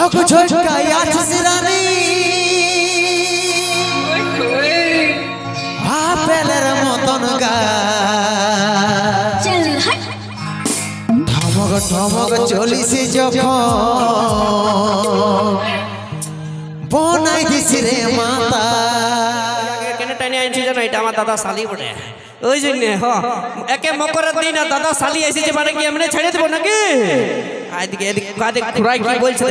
ঝক ঝটকাই আছিস রানী আপেলের মতন গা ধমক ধমক চলিস যখন বনাই দিস রে মাতা কেন টাইনে আনছি জানো এটা আমার দাদা শালি বটে ওই জন্য একে মকরের দিন আর দাদা শালি এসেছে মানে কি এমনি ছেড়ে দেবো নাকি এদিকে খুড়াই কি বলছে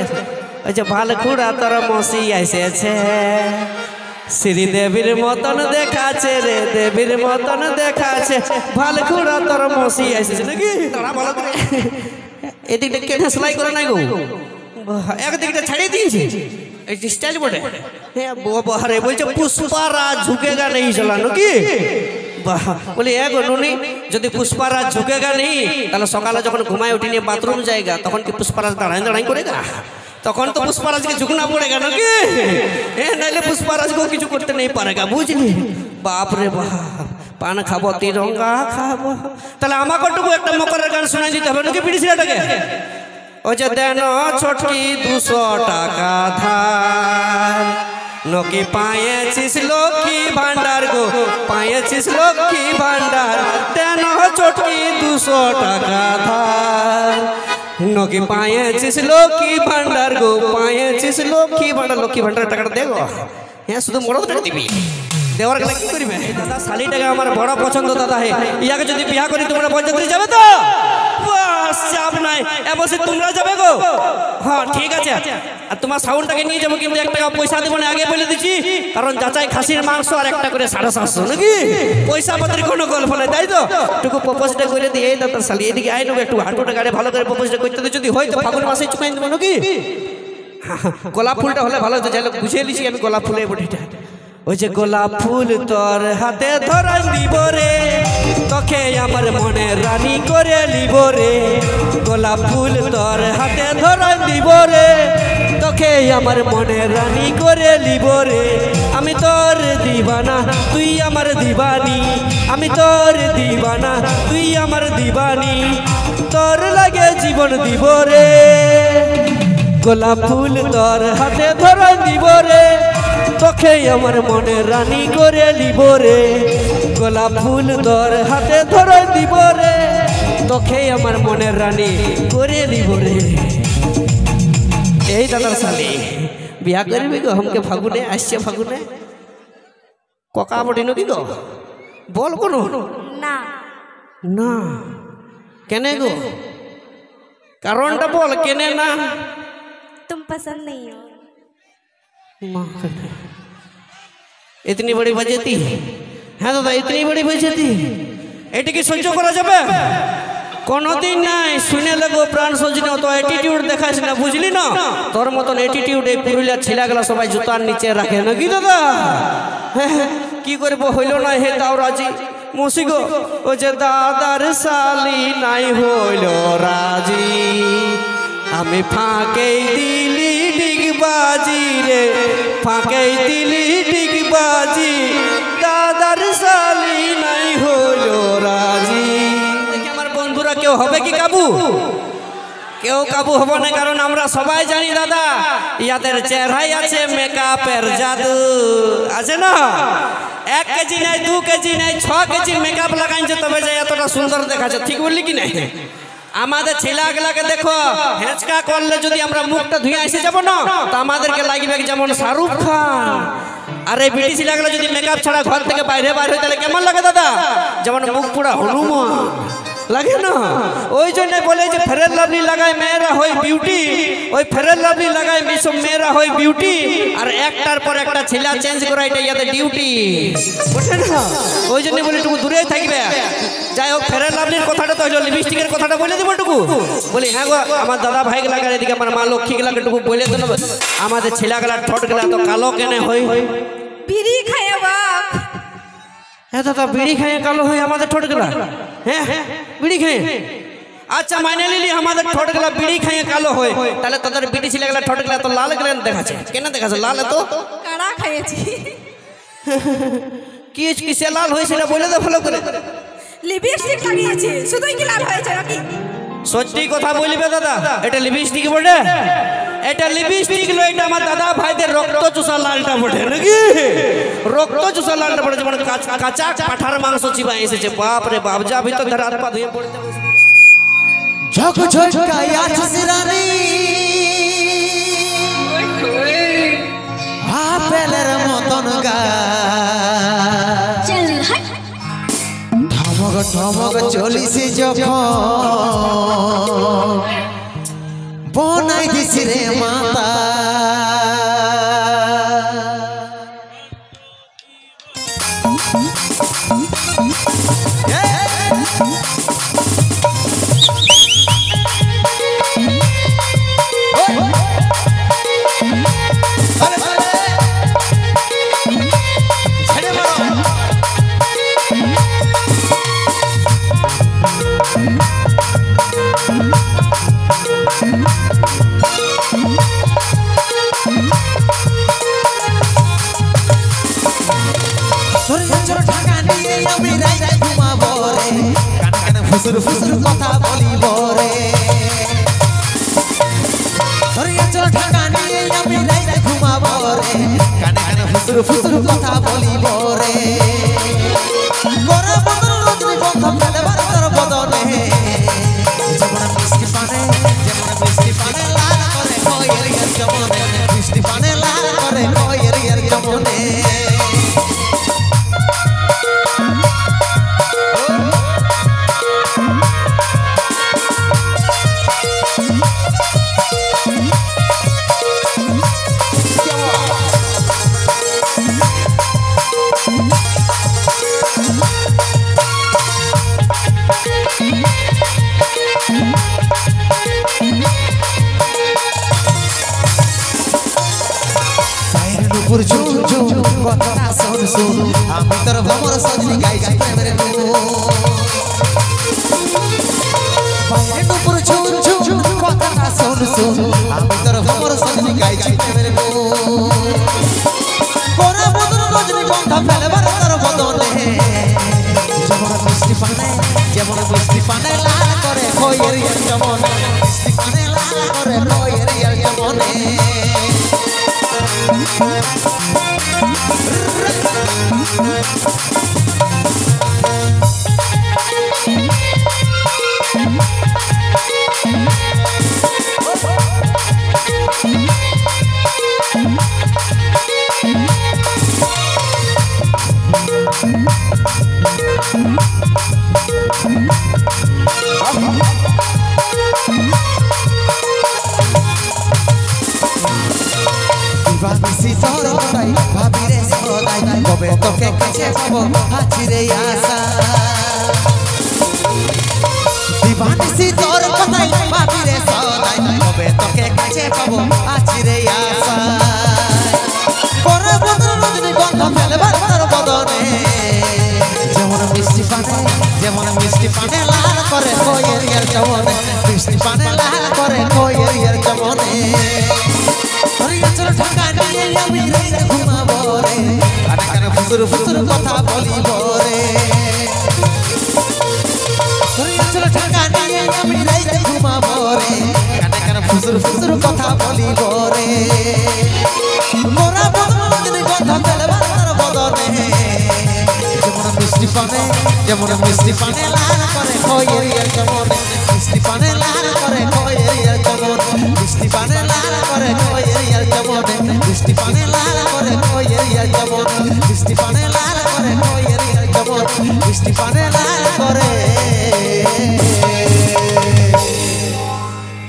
ওই যে ভাল খুড়া তোর মসি এসেছে শ্রীদেবীর মতন দেখাচ্ছে রে দেবীর মতন দেখাচ্ছে ভাল খুড়া তোর মসি এসেছে নাকি তোরা ভালো করে এদিকটা কেটে সেলাই করে নাই গো একদিকটা ছাড়িয়ে দিয়েছে এই স্টাইল বটে হ্যাঁ বাবারে বলছে পুষ্পারাজ ঝুঁকেগা নেই চলা নাকি বলি এগো নুনি যদি পুষ্পারাজ ঝুঁকেগা নেই তাহলে সকালে যখন ঘুমায় উঠি নিয়ে বাথরুম যায়গা তখন কি পুষ্পারাজ দাঁড়াই দাঁড়াই করেগা তখন তো পুষ্পারাজকে ঝুঁকনা পড়েগা নাকি হ্যাঁ নাইলে পুষ্পারাজকে কিছু করতে নেই পারেগা বুঝলি বাপ রে বাপ পান খাবো তিরঙ্গা খাবো তাহলে আমাকেটুকু একটা মকরের গান শোনাই দিতে হবে নাকি পিড়ি ছেলেটাকে ও যে দেন ছোটকি 200 টাকা ধার নকি পায়েছিস লক্ষ্মী ভান্ডার গো পায়েছিস লক্ষ্মী ভান্ডার দেন ছোটকি 200 টাকা ধার নকি পায়েছিস লক্ষ্মী ভান্ডার গো পায়েছিস লক্ষ্মী ভান্ডার টাকাটা দেগো হ্যাঁ শুধু মোড় টাকা দিবি দেওয়ার গেলে কি করবে দাদা শালিটাকে আমার বড় পছন্দ দাদা হে ইয়াকে যদি বিয়া করি তোমরা বরযাত্রী যাবে তো চাপ নাই এবছর তোমরা যাবে গো হ্যাঁ ঠিক আছে আর তোমার সাউন্ডটাকে নিয়ে যাবো কিন্তু 1 টাকা পয়সা দেবো না আগে বলে দিচ্ছি কারণ যাচাই খাসির মাংস আর একটা করে 750 নাকি পয়সা পত্রের কোনো গল্প নাই তাই তো একটু প্রপোজটা করে দিয়ে এই দাদা শালি এদিকে আই নেবো একটু হাঁটুটা গাড়ি ভালো করে প্রপোজটা করতে যদি হয় তো ফাগুন মাসে চুকাই দেবো নাকি গোলাপ ফুলটা হলে ভালো হতো যাই বুঝিয়ে লিছি আমি গোলাপ ফুলের বটিটা ওই যে গোলাপ ফুল তোর হাতে ধরাই দিব রে তোকে আমার মনে রানী করে লিব রে গোলাপ ফুল তোর হাতে ধরাই দিব রে তোকে আমার মনে রানী করে লিব রে আমি তোর দিবানা তুই আমার দিবানি আমি তোর দিবানা তুই আমার দিবানি তোর লাগে জীবন দিব রে গোলাপ ফুল তোর হাতে ধরাই দিব রে তোকে আমার মনে রানী করে লিব রে গোলাপ ফুল তোর হাতে ধরে দিব রে তোকে আমার মনে রানী করে লিব রে এই দাদার শালি বিয়া করবি গো हमके ফাগুনে আসছে ফাগুনে কোকা বডি নকি গো বল কোনো না না কেনে গো কারণটা বল কেনে না तुम पसंद नहीं हो इतनी बड़ी बजेती হ্যাঁ দাদা इतनी बड़ी बजेती এটা কি সহ্য করা যাবে কোনদিন নাই শুনে লাগো প্রাণ সজনে তো অ্যাটিটিউড দেখাস না বুঝলি না তোর মতন অ্যাটিটিউড এই পুরুলিয়া ছেলেগুলা সবাই জুতার নিচে রাখে নাকি দাদা কি করব হইল না হে দাওরাজি মুসিগো ও যে দাদার শালি নাই হইল রাজি আমি ফাঁকেই দিলি ডিগবাজি রে ফাঁকেই দিলি ডিগবাজি দাদার শালি নাই হলো রাজি দেখি আমার বন্ধুরা কেউ হবে কি কাবু কেউ কাবু হবে না কারণ আমরা সবাই জানি দাদা ইয়াদের চেহারাই আছে মেকআপের জাদু আছে না 1 কেজি নাই 2 কেজি নাই 6 কেজি মেকআপ লাগাইছে তবে যে এতটা সুন্দর দেখাচ্ছে ঠিক বললি কি নাই আমাদের ছেলেগুলাকে দেখো হেঁচকা করলে যদি আমরা মুখটা ধুয়ে এসে যাবো না তো আমাদেরকে লাগবে যেমন শাহরুখ খান আর এই বিটি ছেলেগুলা যদি মেকআপ ছাড়া ঘর থেকে বাইরে বার হয় তাহলে কেমন লাগে দাদা যেমন মুখ পুরা হনুমান লাগে না ওই জন্য বলে যে ফেয়ার লাভলি লাগায় মেয়েরা হয় বিউটি ওই ফেয়ার লাভলি লাগায় সব মেয়েরা হয় বিউটি আর একটার পর একটা ছেলে চেঞ্জ করা এটা ইয়াদের ডিউটি বুঝলেন না ওই জন্য বলে একটু দূরেই থাকবে যাই হোক ফেয়ার লাভলির কথাটা তো হইলো লিপস্টিকের কথাটা বলে দেবো একটু বলি হ্যাঁ গো আমার দাদা ভাই গেলাকে এদিকে আমার মা লক্ষ্মী গেলাকে একটু বলে দেবো আমাদের ছেলেগুলার ঠোঁট গেলা তো কালো কেনে হয় বিড়ি খায় বাপ হ্যাঁ দাদা বিড়ি খাইয়ে কালো হয় আমাদের ঠোঁট গেলা হ্যাঁ বিড়ি খাইয়ে আচ্ছা মাইনে লিলি আমাদের ঠোঁট গেলা বিড়ি খাইয়ে কালো হয় তাহলে তোদের বিড়ি ছেলে গেলা ঠোঁট গেলা তো লাল গেলে দেখাচ্ছে কেন দেখাচ্ছে লাল তো কাড়া খাইয়েছি কি কিসে লাল হয় সেটা বলে দে ভালো করে লিপস্টিক লাগিয়েছি শুধুই কি লাল হয়েছে নাকি সত্যি কথা বলবে দাদা এটা লিপস্টিক বটে এটা লিপস্টিক লো, এটা আমার দাদা ভাইদের রক্ত চুষা লালটা ফোটে নাকি, রক্ত চুষা লালটা ফোটে, যেমন কাঁচা পাঠার মাংস চিবাই এসেছে। বাপ রে বাপ, যা ভিতর ধরে হাত পা ধুয়ে পড়তে বসে। ঝক ঝটকাই আছিস রানী আপেলের মতন গাছ, ঠমক ঠমক চলিস যখন বনাই দিস রে মাতা। ফুসুর ফুসুর কথা বলিব রে, চল ঢাকা নিয়ে আমি রাইতে ঘুমাবো রে, কানে কানে ফুসুর ফুসুর কথা বলিব রে। গোরা বদন রজনী গন্ধ ফেলে তোর বদনে, যেমন মিষ্টি পানে লাল করে কয়ের জমনে, মিষ্টি পানে লাল করে কয়ের জমনে। ঝুম ঝুম কথা শোন শোন, আমি তোর ভ্রমর সজনী গাইছি প্রেমের গুণ। ঝুম ঝুম কথা শোন শোন, আমি তোর ভ্রমর সজনী গাইছি প্রেমের গুণ। গোরা বদন রজনী গন্ধ ফেলে তোর বদনে, যেমন মিষ্টি পানে লাল করে কয়ের জমনে, মিষ্টি পানে লাল করে কয়ের জমনে। ভাবিরে সদাই কবে তোকে কাছে পাবো হাজিরে আশা, দিবানিসি তোর কথাই ভাবিরে সদাই কবে তোকে কাছে পাবো হাজিরে আশা। পরে বদন রজনী গন্ধ ফেলবার তোর বদনে, যেমন মিষ্টি পানে লাল করে কয়ের জমনে, মিষ্টি পানে লাল করে কয়ের জমনে। চল ঢাকা নিয়ে আমি রাইতে ঘুমাবো রে, কানে কানে ফুসুর ফুসুর কথা বলিব রে। চল ঢাকা নিয়ে আমি রাইতে ঘুমাবো রে, কানে কানে ফুসুর ফুসুর কথা বলিব রে। গোরা বদন রজনী গন্ধ ফেলে তোর বদনে, যেমন মিষ্টি পানে লাল করে কয়ের জমনে, মিষ্টি পানে লাল করে কয়ের জমনে, মিষ্টি পানে লাল করে কয়ের জমনে, মিষ্টি পানে লাল করে কয়ের জমনে, মিষ্টি পানে লাল করে কয়ের জমনে, মিষ্টি পানে লাল করে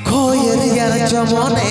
কয়ের জমনে।